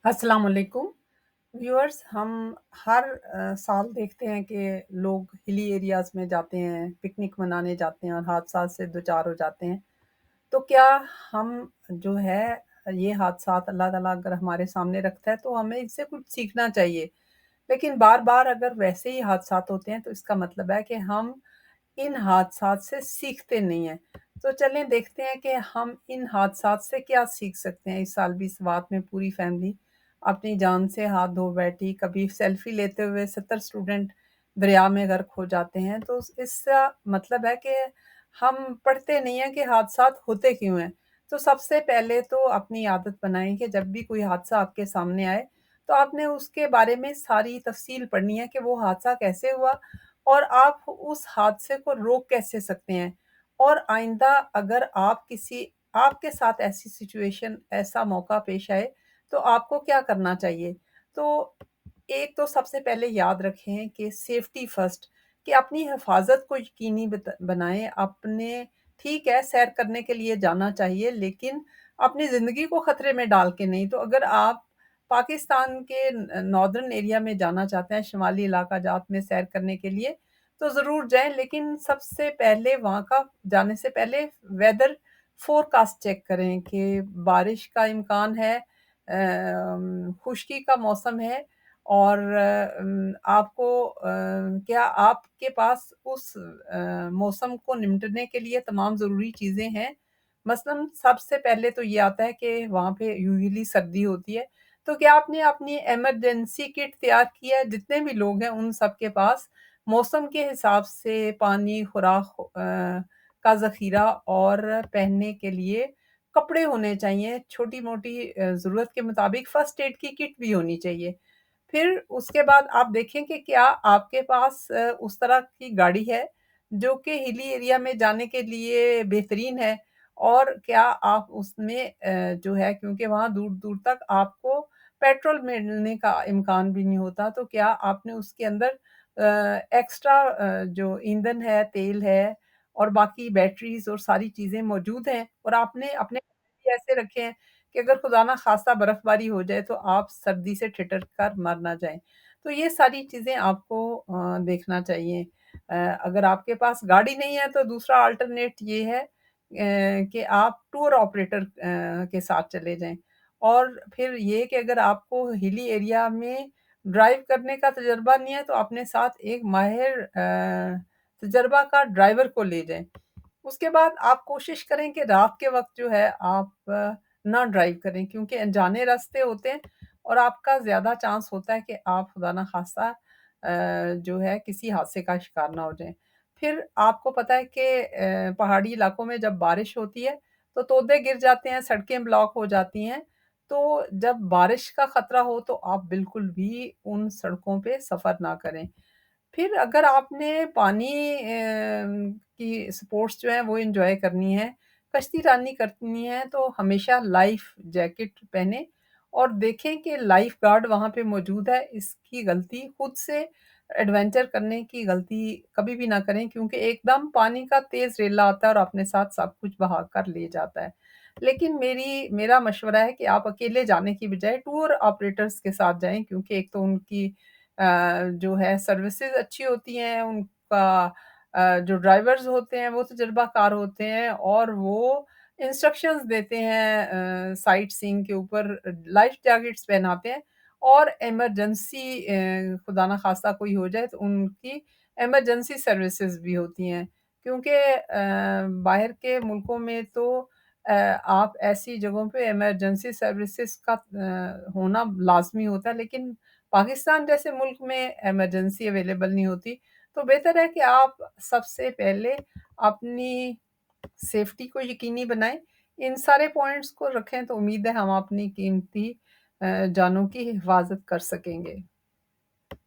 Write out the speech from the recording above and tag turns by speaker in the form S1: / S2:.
S1: अस्सलाम वालेकुम व्यूअर्स। हम हर साल देखते हैं कि लोग हिली एरियाज़ में जाते हैं, पिकनिक मनाने जाते हैं और हादसात से दो-चार हो जाते हैं। तो क्या हम जो है ये हादसात अल्लाह ताला अगर हमारे सामने रखता है तो हमें इससे कुछ सीखना चाहिए। लेकिन बार-बार अगर वैसे ही हादसात होते हैं तो इसका मतलब है कि हम इन हादसात से सीखते नहीं हैं। तो चलें देखते हैं कि हम इन हादसात से क्या सीख सकते हैं। इस साल भी स्वात में पूरी फैमिली अपनी जान से हाथ धो बैठी। कभी सेल्फी लेते हुए 70 स्टूडेंट दरिया में गर्क हो जाते हैं। तो इसका मतलब है कि हम पढ़ते नहीं हैं कि हादसात होते क्यों हैं। तो सबसे पहले तो अपनी आदत बनाएँ कि जब भी कोई हादसा आपके सामने आए, तो आपने उसके बारे में सारी तफ़सील पढ़नी है कि वो हादसा कैसे हुआ और आप उस हादसे को रोक कैसे सकते हैं। और आइंदा अगर आपके साथ ऐसी सिचुएशन, ऐसा मौका पेश आए, तो आपको क्या करना चाहिए? तो एक तो सबसे पहले याद रखें कि सेफ्टी फर्स्ट, कि अपनी हिफाज़त को यकीनी बनाएँ। अपने ठीक है, सैर करने के लिए जाना चाहिए, लेकिन अपनी ज़िंदगी को खतरे में डाल के नहीं। तो अगर आप पाकिस्तान के नॉर्दर्न एरिया में जाना चाहते हैं, शुमाली इलाका जात में सैर करने के लिए, तो ज़रूर जाएँ, लेकिन सबसे पहले वहाँ का जाने से पहले वेदर फ़ोरकास्ट चेक करें कि बारिश का इम्कान है, खुश्की का मौसम है और क्या आपके पास उस मौसम को निपटने के लिए तमाम ज़रूरी चीज़ें हैं? मसलन सबसे पहले तो ये आता है कि वहाँ पे यूजुअली सर्दी होती है, तो क्या आपने अपनी इमरजेंसी किट तैयार की है? जितने भी लोग हैं उन सब के पास मौसम के हिसाब से पानी, खुराक का ज़ख़ीरा और पहनने के लिए कपड़े होने चाहिए। छोटी-मोटी ज़रूरत के मुताबिक फ़र्स्ट एड की किट भी होनी चाहिए। फिर उसके बाद आप देखें कि क्या आपके पास उस तरह की गाड़ी है, जो कि हिली एरिया में जाने के लिए बेहतरीन है और क्या आप उसमें जो है, क्योंकि वहाँ दूर-दूर तक आपको पेट्रोल मिलने का इम्कान भी नहीं होता, तो क्या आपने उसके अंदर एक्स्ट्रा जो ईंधन है, तेल है और बाकी बैटरीज़ और सारी चीज़ें मौजूद हैं और आपने अपने भी ऐसे रखे हैं कि अगर खुदा ना ख़ास्ता बर्फ़बारी हो जाए तो आप सर्दी से ठिठुर कर मर ना जाएँ। तो ये सारी चीज़ें आपको देखना चाहिए। अगर आपके पास गाड़ी नहीं है तो दूसरा अल्टरनेट ये है कि आप टूर ऑपरेटर के साथ चले जाएँ। और फिर ये कि अगर आपको हिली एरिया में ड्राइव करने का तजुर्बा नहीं है तो अपने साथ एक माहिर तजर्बाकार ड्राइवर को ले जाएँ। उसके बाद आप कोशिश करें कि रात के वक़्त जो है आप ना ड्राइव करें, क्योंकि अनजाने रास्ते होते हैं और आपका ज़्यादा चांस होता है कि आप खुदा ना ख़ास्ता जो है किसी हादसे का शिकार ना हो जाएँ। फिर आपको पता है कि पहाड़ी इलाकों में जब बारिश होती है तो तोदे गिर जाते हैं, सड़कें ब्लॉक हो जाती हैं। तो जब बारिश का खतरा हो तो आप बिल्कुल भी उन सड़कों पे सफ़र ना करें। फिर अगर आपने पानी की स्पोर्ट्स जो हैं वो एन्जॉय करनी है, कश्तीरानी करनी है, तो हमेशा लाइफ़ जैकेट पहनें और देखें कि लाइफ़ गार्ड वहाँ पे मौजूद है। इसकी गलती खुद से एडवेंचर करने की गलती कभी भी ना करें, क्योंकि एकदम पानी का तेज़ रेला आता है और अपने साथ सब कुछ बहा कर ले जाता है। लेकिन मेरा मशवरा है कि आप अकेले जाने की बजाय टूर ऑपरेटर्स के साथ जाएँ, क्योंकि एक तो उनकी जो है सर्विसेज़ अच्छी होती हैं, उनका जो ड्राइवर्स होते हैं वो तजुर्बाकार होते हैं और वो इंस्ट्रक्शंस देते हैं, साइट सीइंग के ऊपर लाइफ जैकेट्स पहनाते हैं और इमरजेंसी खुदा ना ख़ास्ता कोई हो जाए तो उनकी इमरजेंसी सर्विसेज़ भी होती हैं। क्योंकि बाहर के मुल्कों में तो आप ऐसी जगहों पे इमरजेंसी सर्विसेज़ का होना लाज़मी होता है, लेकिन पाकिस्तान जैसे मुल्क में इमरजेंसी अवेलेबल नहीं होती। तो बेहतर है कि आप सबसे पहले अपनी सेफ्टी को यकीनी बनाएँ। इन सारे पॉइंट्स को रखें तो उम्मीद है हम अपनी कीमती जानों की हिफाज़त कर सकेंगे।